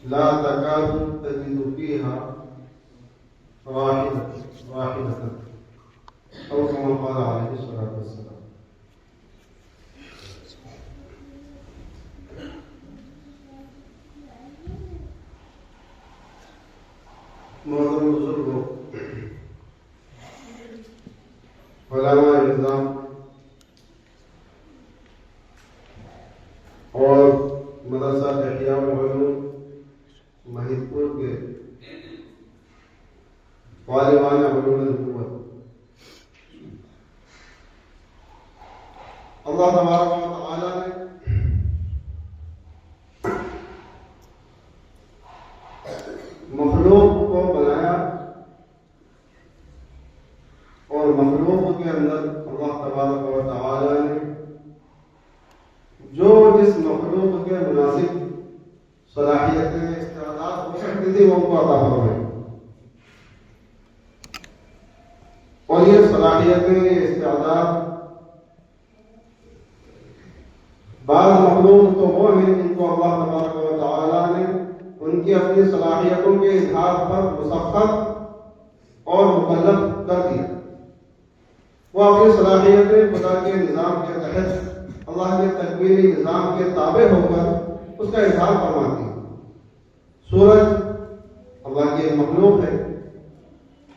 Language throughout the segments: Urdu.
لا تكاد تجد فيها واحدة أو كما قال عليه الصلاة والسلام. محترم بزرگوں، علماء نظام اور مدرسہ احیاء العلوم مہید پور کے طالبان علوم نبوت، اللہ تبارک و تعالی نے مخلوق کو بنایا اور مخلوق کے اندر اللہ تبارک و تعالی نے جو جس مخلوق کے مناسب صلاحیتیں استعداد ہو سکتی تھی وہ ان کو عطا فرمائی، اور یہ صلاحیتیں یہ استعداد بعض مخلوق تو وہ ہیں جن کو اللہ تبارک و تعالی نے ان کی اپنی صلاحیتوں کے اظہار پر مسخر اور مکلف کر دیا، وہ اپنی صلاحیتیں خدا کے نظام کے تحت اللہ کے تکوینی نظام کے تابع ہو کر اس کا اظہار فرماتی ہے۔ سورج اللہ کی ایک مخلوق ہے،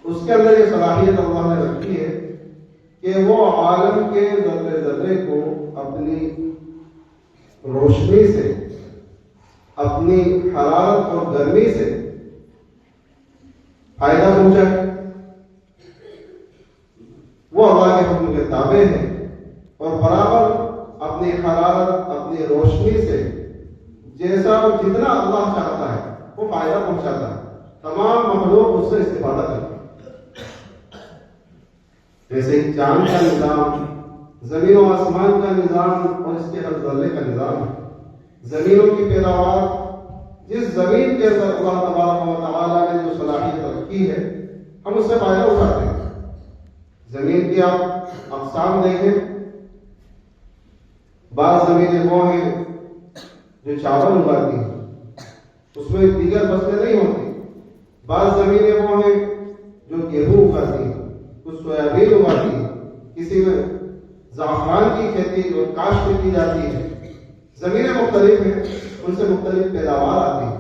اس کے اندر یہ صلاحیت اللہ نے رکھی ہے کہ وہ عالم کے ذرے ذرے کو اپنی روشنی سے، اپنی حرارت اور گرمی سے فائدہ پہنچائے۔ وہ اللہ کے حکم کے تابع ہے اور برابر اپنی حرارت، اپنی روشنی سے جیسا اور جتنا اللہ چاہتا ہے وہ فائدہ پہنچاتا ہے، تمام مخلوق اس سے استفادہ کرتی ہے۔ جیسے چاند کا نظام، زمین و آسمان کا نظام اور اس کے ہر ذرے کا نظام ہے۔ زمینوں کی پیداوار، جس زمین کے اندر اللہ تبارک و تعالی نے جو صلاحیت رکھی ہے ہم اس سے فائدہ اٹھاتے ہیں۔ زمین کی آپ اقسام دیکھیں، بعض زمینیں وہ ہیں جو چاول اگاتی ہیں، اس میں دیگر فصلیں نہیں ہوتی، بعض زمینیں وہ ہیں جو گیہوں اگاتی ہیں، کچھ سویابین اگاتی ہیں، کسی میں زعفران کی کھیتی اور کاشت کی جاتی ہے۔ زمینیں مختلف ہیں، ان سے مختلف پیداوار آتی ہے۔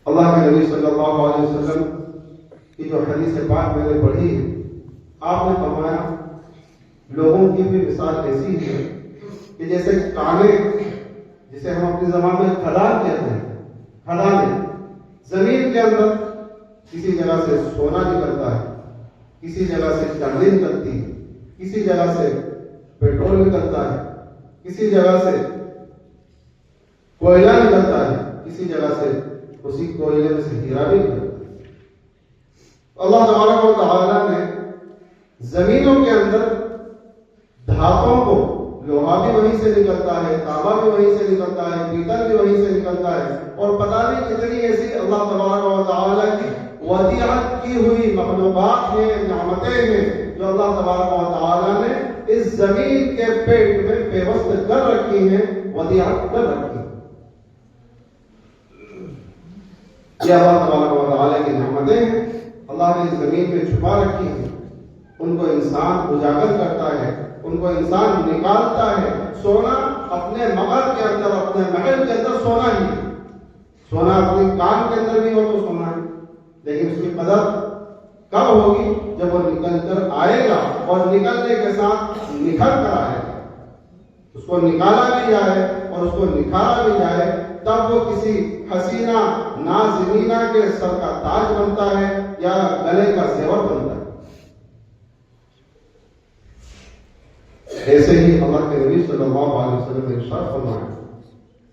اللہ کے نبی صلی اللہ علیہ وسلم کی جو حدیث پاک میں نے پڑھی ہے، آپ نے فرمایا لوگوں کی بھی مثال ایسی ہے کہ جیسے کانے، جسے ہم اپنی زبان میں کھدان کہتے ہیں، کھدانیں زمین کے اندر کسی جگہ سے سونا نکلتا ہے، کسی جگہ سے چاندی نکلتی ہے، کسی جگہ سے پیٹرول نکلتا ہے، کسی جگہ سے کوئلہ نکلتا ہے، کسی جگہ سے اسی کوئلے میں سے ہیرا بھی نکلتا ہے۔ اللہ تبارک و تعالی نے زمینوں کے اندر دھاتوں کو، لوہا بھی وہیں سے نکلتا ہے، تانبا بھی وہیں سے نکلتا ہے، پیتل بھی وہیں سے نکلتا ہے، اور پتہ نہیں کتنی ایسی اللہ تبارک و تعالی کی ودیعت کی ہوئی مخلوقات ہیں، نعمتیں ہیں جو اللہ تبارک و تعالی نے اس زمین کے پیٹ میں پیوست کر رکھی ہیں، ودیعت کر رکھی ہیں۔ یہ اللہ تبارک و تعالی کی نعمتیں ہیں، اللہ نے اس زمین میں چھپا رکھی ہیں، ان کو انسان اجاگر کرتا ہے، ان کو انسان نکالتا ہے۔ سونا اپنے مغر کے اندر، اپنے محل کے اندر سونا ہی ہے، سونا اپنی کان کے اندر بھی ہو تو سونا ہے، لیکن اس کی قدر کب ہوگی؟ جب وہ نکل کر آئے گا، اور نکلنے کے ساتھ نکھر کر آئے گا، اس کو نکالا بھی جائے اور اس کو نکھارا بھی جائے، تب وہ کسی حسینہ نازنینہ کے سر کا تاج بنتا ہے یا گلے کا زیور بنتا ہے۔ ایسے ہی اللہ کے نبی صلی اللہ علیہ وسلم نے ارشاد فرمایا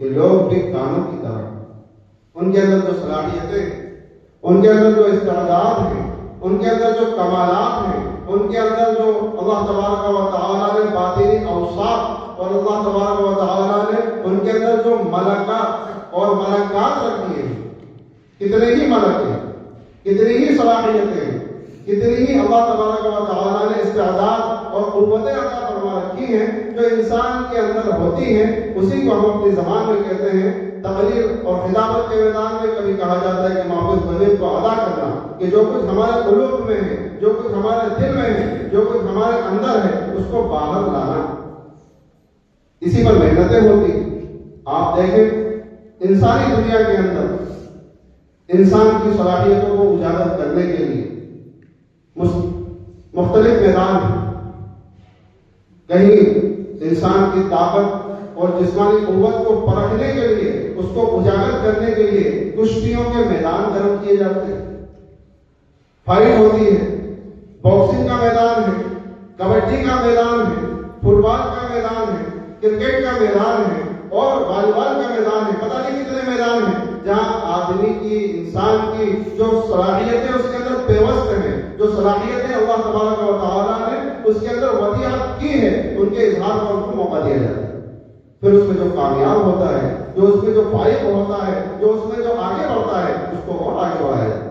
کہ لوگ بھی کانوں کی طرح، ان کے اندر جو صلاحیتیں، ان کے اندر جو استعداد ہیں، ان کے اندر جو کمالات ہیں، ان کے اندر جو اللہ تبارک و تعالی نے باطنی اوصاف اور اللہ تبارک و تعالی نے ان کے اندر جو ملکات اور ملکات رکھی ہیں، کتنے ہی ملک ہیں، کتنی ہی صلاحیتیں ہیں، کتنی ہی اللہ تبارک و تعالی نے استعداد اور قوتیں عطا فرما رکھی ہیں جو انسان کے اندر ہوتی ہیں، اسی کو ہم اپنی زبان میں کہتے ہیں تقریر اور خطابت کے میدان میں کبھی کہا جاتا ہے کہ محفوظ ضمیر کو ادا کرنا، کہ جو کچھ ہمارے قلوب میں ہے، جو کچھ ہمارے دل میں ہے، جو کچھ ہمارے اندر ہے، اس کو باہر لانا، اسی پر محنتیں ہوتی ہیں۔ آپ دیکھیں انسانی دنیا کے اندر انسان کی صلاحیتوں کو اجاگر کرنے کے لیے مختلف میدان ہیں۔ کہیں انسان کی طاقت اور جسمانی قوت کو پرکھنے کے لیے، اس کو اجاگر کرنے کے لیے کشتیوں کے میدان گرم کیے جاتے ہیں، فائٹ ہوتی ہے، باکسنگ کا میدان ہے، کبڈی کا میدان ہے، فٹ بال کا میدان ہے، کرکٹ کا میدان ہے اور والی بال کا میدان ہے، پتہ نہیں کتنے میدان ہیں جہاں آدمی کی، انسان کی جو صلاحیتیں اس کے اندر پیوست ہیں، جو صلاحیتیں اللہ تبارک و تعالیٰ نے اس کے اندر ودیعت کی ہے، ان کے اظہار کا ان کو موقع دیا جاتا ہے۔ پھر اس میں جو کامیاب ہوتا ہے، جو اس میں جو فائق ہوتا ہے، جو اس میں جو آگے بڑھتا ہے، اس کو اور آگے بڑھایا جاتا ہے۔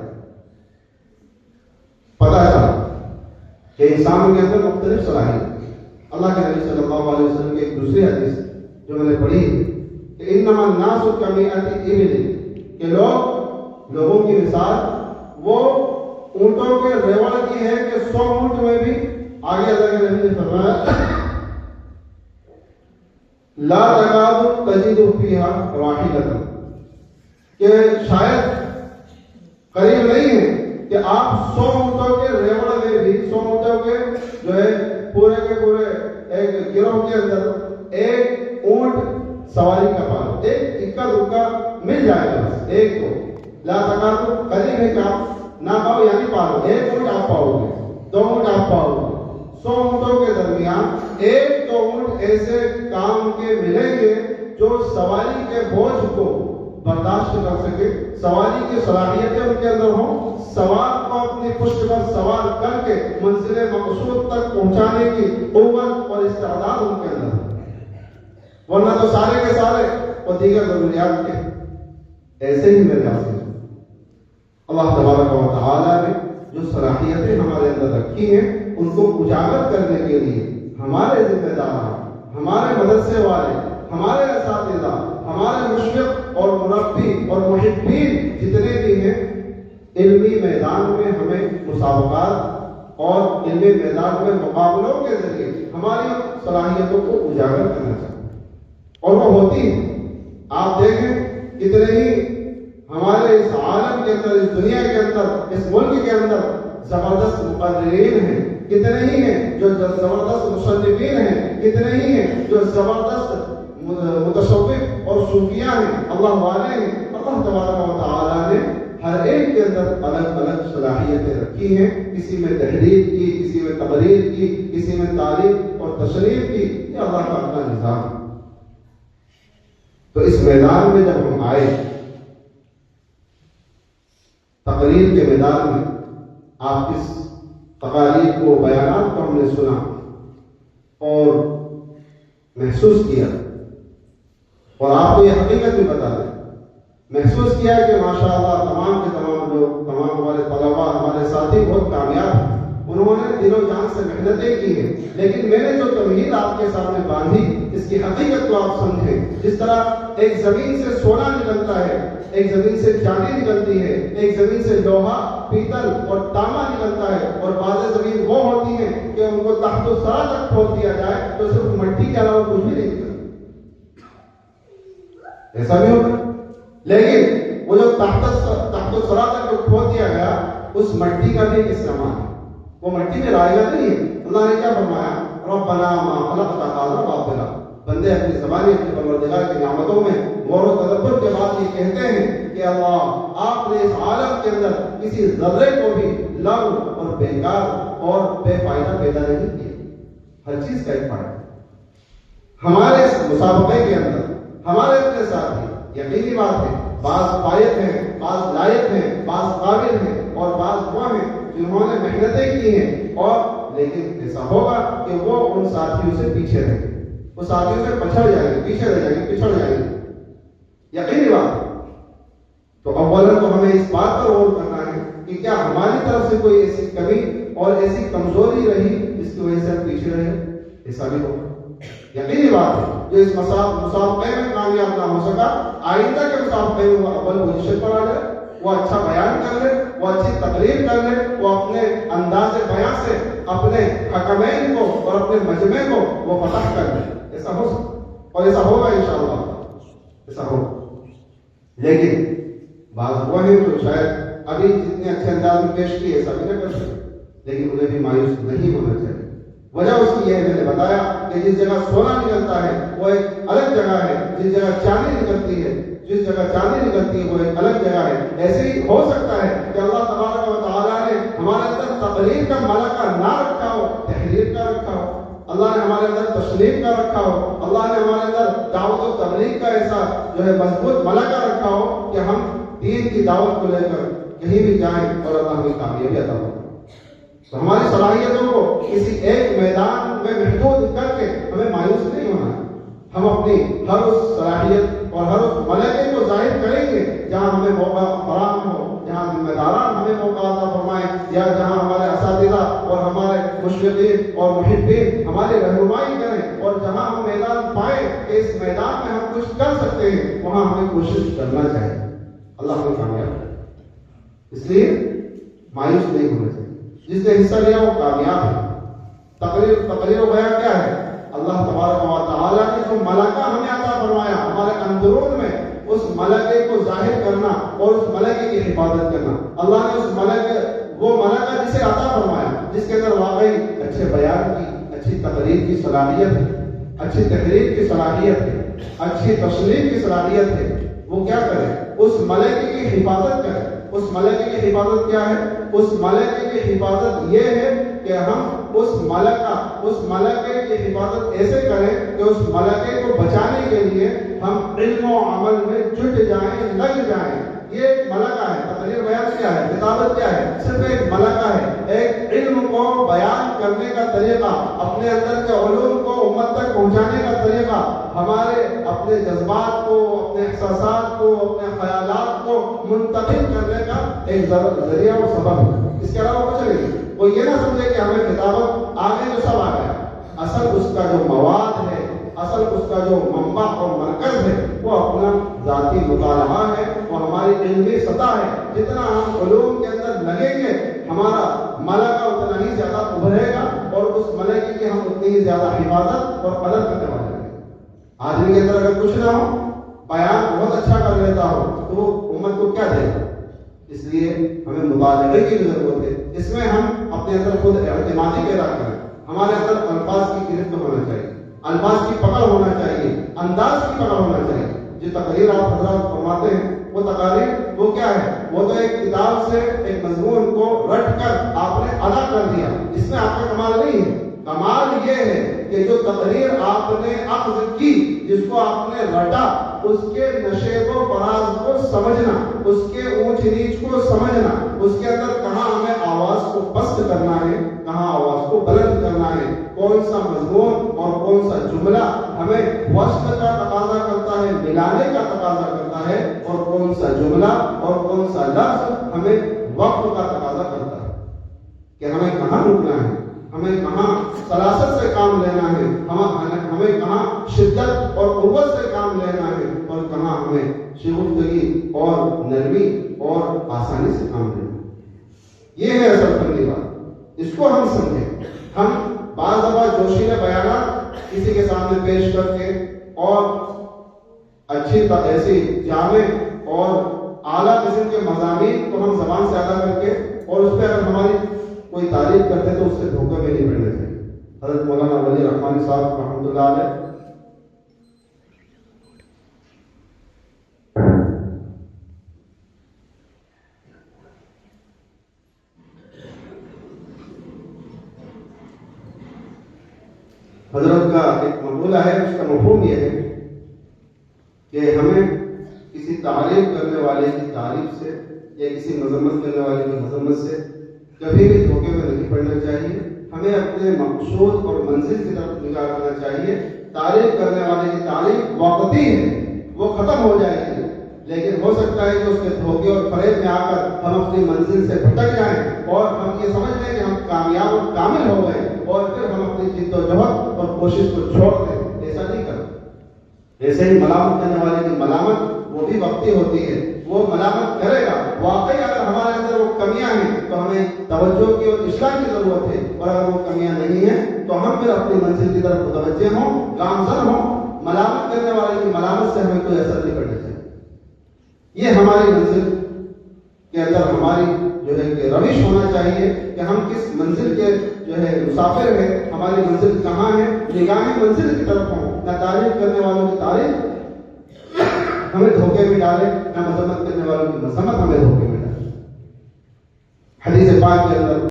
پتہ ہے کہ انسان کے اندر مختلف صلاحیت، اللہ کے نبی صلی اللہ علیہ وسلم کی ایک دوسری حدیث جو میں نے پڑھی کہ انما الناس کمیۃ ابل، کہ لوگوں کی مثال وہ اونٹوں کے ریوڑ کی ہے کہ 100 اونٹ میں بھی، آگے اللہ کے نبی نے فرمایا لا تکاد تجد فیہا راحلۃ، کہ شاید قریب نہیں ہے کہ آپ 100 اونٹوں کے ریوڑ میں بھی، 100 اونٹوں کے جو ہے پورے کے پورے ایک گروہ کے اندر ایک اونٹ سواری کا پالو، ایک اکا دکا مل جائے گا، ایک کو لا تکاد، قریب ہے کہ آپ نہ پاؤ یعنی پالو، ایک اونٹ آپ پاؤ گے، 2 اونٹ آپ پاؤ گے، 100 اونٹوں کے درمیان 1-2 اونٹ ایسے کام کے ملیں گے جو سواری کے بوجھ کو برداشت کر سکے، سواری کی صلاحیتیں ان کے اندر ہوں، سوار کو اپنی پشت پر سوار کر کے منزل مقصود تک پہنچانے کی قوت اور استعداد ان کے اندر ہے، ورنہ تو سارے کے سارے اور دیگر ضروریات کے ایسے ہی میرے حاصل۔ اللہ تبارک و تعالیٰ نے جو صلاحیتیں ہمارے اندر رکھی ہیں ان کو اجاگر کرنے کے لیے ہمارے ذمہ دار، ہمارے مدرسے والے، ہمارے اساتذہ، ہمارے مشرق اور مربی اور محبین جتنے بھی ہیں، علمی میدان میں ہمیں مسابقات اور علمی میدان میں مقابلوں کے ذریعے ہماری صلاحیتوں کو اجاگر کرنا چاہتے ہیں، اور وہ ہوتی ہے۔ آپ دیکھیں کتنے ہی ہمارے اس عالم کے اندر، اس دنیا کے اندر، اس ملک کے اندر زبردست مقررین ہیں، کتنے ہی ہیں جو زبردست مصنفین ہیں، کتنے ہی ہیں جو زبردست متصوف اور صوفیاء ہیں، اللہ والے ہیں۔ اللہ تبارک و تعالیٰ نے ہر ایک کے اندر الگ الگ صلاحیتیں رکھی ہیں، کسی میں تحریر کی، کسی میں تقریر کی، کسی میں تعلیم اور تشریح کی، یہ اللہ کا اپنا نظام ہے۔ تو اس میدان میں جب ہم آئے، تقریر کے میدان میں آپ اس تقاریر کو، بیانات کو ہم نے سنا اور محسوس کیا، اور آپ کو یہ حقیقت بھی بتا دیں، محسوس کیا کہ ماشاءاللہ تمام کے تمام لوگ، تمام ہمارے طلباء، ہمارے ساتھی بہت کامیاب ہیں، انہوں نے دل و جان سے محنتیں کی ہیں، لیکن میں نے جو تمہید آپ کے سامنے باندھی اس کی حقیقت کو آپ سمجھیں۔ جس طرح ایک زمین سے سونا نکلتا ہے، ایک زمین سے چاندی نکلتی ہے، ایک زمین سے لوہا، پیتل اور تانبا نکلتا ہے، اور بعض زمین وہ ہوتی ہیں کہ ان کو تحت الثرى تک کھود دیا جائے تو صرف مٹی کے علاوہ کچھ بھی نہیں نکلتا، ایسا بھی ہوتا ہے۔ لیکن وہ جو تحت الثرى تک جو کھود دیا گیا، اس مٹی کا بھی ایک استعمال ہے، وہ مٹی میں رائے گا نہیں ہے۔ اللہ نے کیا فرمایا؟ ربنا ما خلقت هذا باطلا، بندے اپنی زبانی، اپنے پروردگار کی نعمتوں میں غور و تدبر کے بعد یہ کہتے ہیں کہ اللہ، آپ نے اس عالم کے اندر کسی ذرے کو بھی لغو اور بیکار اور بے فائدہ پیدا نہیں کیا، ہر چیز کا ایک فائدہ۔ ہمارے اس مسابقے کے اندر ہمارے اپنے ساتھی، یقینی بات ہے، بعض فائق ہیں، بعض لائق ہیں، بعض قابل ہیں، اور بعض وہ ہیں جنہوں نے محنتیں کی ہیں، اور لیکن ایسا ہوگا کہ وہ ان ساتھیوں سے پیچھے رہیں گے، وہ ساتھیوں سے پچھڑ جائیں گے، پیچھے رہ جائیں گے، پچھڑ جائیں گے، یقینی بات ہے۔ تو اولا تو ہمیں اس بات پر غور کرنا ہے کہ کیا ہماری طرف سے کوئی ایسی کمی اور ایسی کمزوری رہی جس کی وجہ سے ہم پیچھے رہے؟ ایسا بھی ہوگا. یقینی بات ہے جو اس مسابقے میں کامیاب نہ ہو سکا آئندہ کے مسابقے میں وہ اول پوزیشن پر آ جائے, وہ اچھا بیان کر لے, وہ اچھی تقریر کر لے, وہ اپنے انداز بیان سے اپنے حکمین کو اور اپنے مجمع کو وہ فتح کر لے. ایسا ہو سکتا اور ایسا ہوگا انشاءاللہ, ایسا ہوگا. لیکن بعض وہ ہیں جو شاید ابھی جتنے اچھے انداز میں پیش کیے ایسا بھی نہ کر سکے, لیکن انہیں بھی مایوس نہیں ہونا چاہیے. وجہ اس کی یہ ہے, میں نے بتایا کہ جس جگہ سونا نکلتا ہے وہ ایک الگ جگہ ہے, جس جگہ چاندی نکلتی ہے, جس جگہ چاندی نکلتی ہے وہ ایک الگ جگہ ہے. ایسے ہی ہو سکتا ہے کہ اللہ تبارک و تعالیٰ نے ہمارے اندر تقریر کا ملکہ نہ رکھا ہو, تحریر کا رکھا ہو. اللہ نے ہمارے اندر تشریف کا رکھا ہو, اللہ نے ہمارے اندر دعوت و تبلیغ کا ایسا جو ہے مضبوط ملکہ رکھا ہو کہ ہم دین کی دعوت کو لے کر کہیں بھی جائیں اور اللہ ہمیں کامیابی عطا ہو. تو ہماری صلاحیتوں کو کسی ایک میدان میں محدود کر کے ہمیں مایوس نہیں ہونا ہے. ہم اپنی ہر اس صلاحیت اور ہر اس ملکے کو ظاہر کریں گے جہاں ہمیں موقع فراہم ہو, جہاں ذمہ داران ہمیں موقع عطا فرمائیں, یا جہاں ہمارے اساتذہ اور ہمارے مشرقین اور محبین ہماری رہنمائی کریں, اور جہاں ہم میدان پائیں کہ اس میدان میں ہم کچھ کر سکتے ہیں وہاں ہمیں کوشش کرنا چاہیے. اللہ ہمیں کامیاب کرے. اس لیے مایوس نہیں ہونا چاہیے. جس نے حصہ لیا وہ کامیاب ہے. تقریر و بیان کیا ہے؟ اللہ تبارک و تعالیٰ نے جو ملکہ ہمیں عطا فرمایا ہمارے اندرون میں, اس ملکے کو ظاہر کرنا اور اس ملکے کی حفاظت کرنا. اللہ نے اس ملکے, وہ ملکہ جسے عطا فرمایا جس کے اندر واقعی اچھے بیان کی, اچھی تقریر کی صلاحیت ہے, اچھی تحریر کی صلاحیت ہے, اچھی تشریح کی صلاحیت ہے, وہ کیا کرے؟ اس ملکے کی حفاظت کرے. اس ملکے کی حفاظت کیا ہے؟ اس ملکے کی حفاظت یہ ہے کہ ہم اس ملکے کی حفاظت ایسے کریں کہ اس ملکے کو بچانے کے لیے ہم علم و عمل میں جٹ جائیں, لگ جائیں. یہ ایک ملکہ ہے. تقریر بیان کیا ہے؟ کتابت کیا ہے؟ صرف ایک ملکہ ہے. ایک علم کو بیان کرنے کا طریقہ, اپنے اندر کے علوم کو امت تک پہنچانے کا طریقہ, ہمارے اپنے جذبات کو, اپنے احساسات کو, اپنے خیالات کو منتقل کرنے کا ایک ذریعہ اور سبب ہے. اس کے علاوہ کچھ نہیں. وہ یہ نہ سمجھے کہ ہمیں کتابت آگے تو سب آ گیا. اصل اس کا جو مواد ہے, اصل اس کا جو منبع اور مرکز ہے وہ اپنا ذاتی مطالعہ ہے, وہ ہماری علمی سطح ہے. جتنا ہم علوم کے اندر لگیں گے ہمارا ملکہ اتنا ہی زیادہ ابھرے گا, اور اس ملکے کی ہم اتنی ہی زیادہ حفاظت اور قدر کرنے والے ہیں. آدمی کے اندر اگر کچھ نہ ہو, بیان بہت اچھا کر لیتا ہو, تو وہ امت کو کیا دے گا؟ اس لیے ہمیں مطالعے کی ضرورت ہے. اس میں ہم اپنے اندر خود اعتمادی پیدا کریں. ہمارے اندر الفاظ کی گرفت ہونا چاہیے, الفاظ کی پکڑ ہونا چاہیے, انداز کی پکڑ ہونا چاہیے. جو تقریر آپ حضرات فرماتے ہیں وہ تقاریر وہ کیا ہے؟ وہ تو ایک کتاب سے ایک مضمون کو رٹ کر آپ نے ادا کر دیا. اس میں آپ کا کمال نہیں ہے. کمال یہ ہے کہ جو تقریر آپ نے اخذ کی, جس کو آپ نے رٹا, اس کے نشیب و فراز کو سمجھنا, اس کے اونچ نیچ کو سمجھنا, اس کے اندر کہاں ہمیں آواز کو پست کرنا ہے, کہاں آواز کو بلند کرنا ہے, کون سا مضمون اور کون سا جملہ ہمیں وصل کا تقاضا کرتا ہے, ملانے کا تقاضا کرتا ہے, اور کون سا جملہ اور کون سا لفظ ہمیں وقت کا تقاضا کرتا ہے کہ ہمیں کہاں رکنا ہے, ہمیں کہاں سلاست سے کام لینا ہے, ہمیں کہاں شدت اور قوت سے کام لینا ہے, اور کہاں ہمیں شگفتگی اور نرمی اور آسانی سے کام لینا ہے. یہ ہے اصل کرنے بات. اس کو ہم سمجھیں. ہم بعض دفعہ جوشیلے بیانات کسی کے سامنے پیش کر کے اور اچھی ایسی جامع اور اعلیٰ قسم کے مضامین کو ہم زبان سے ادا کر کے اور اس پہ اگر ہماری کوئی تعریف کرتے تو اس سے دھوکے میں نہیں پڑنا چاہیے. حضرت مولانا ولی رحمانی صاحب رحمۃ اللہ علیہ حضرت کا ایک مقولہ ہے, اس کا مفہوم یہ ہے کہ ہمیں کسی تعریف کرنے والے کی تعریف سے یا کسی مذمت کرنے والے کی مذمت سے کبھی بھی دھوکے میں نہیں پڑنا چاہیے. ہمیں اپنے مقصود اور منزل کی طرف نگاہ کرنا چاہیے. تعریف کرنے والے کی تعریف وقتی ہے, وہ ختم ہو جائے گی, لیکن ہو سکتا ہے کہ اس کے دھوکے اور فریب میں آ کر ہم اپنی منزل سے بھٹک جائیں اور ہم یہ سمجھ لیں کہ ہم کامیاب اور کامل ہو گئے, اور پھر ہم اپنی اپنی جدوجہد اور کوشش کو چھوڑ دیں، ایسا نہیں کرنا۔ ایسے ہی ملامت کرنے والے کی ملامت وہ بھی وقتی ہوتی ہے، وہ ملامت کرے گا، واقعی اگر ہمارے اندر وہ کمیاں ہیں تو ہمیں توجہ کی اور اصلاح کی ضرورت ہے، اور اگر وہ کمیاں نہیں ہیں تو ہم پھر اپنی منزل کی طرف متوجہ ہوں، گامزن ہوں۔ ملامت کرنے والے کی ملامت سے ہمیں کوئی اثر نہیں پڑنا چاہیے۔ یہ ہماری منزل کے اندر ہماری جو ہے کہ روش ہونا چاہیے کہ ہم کس منزل کے جو ہے مسافر ہیں، ہماری منزل کہاں ہے، نگاہیں منزل کی طرف ہوں، نہ تعریف کرنے والوں کی تعریف ہمیں دھوکے میں ڈالے، نہ مذمت کرنے والوں کی مذمت ہمیں دھوکے میں ڈالے۔ حدیث پاک کے اندر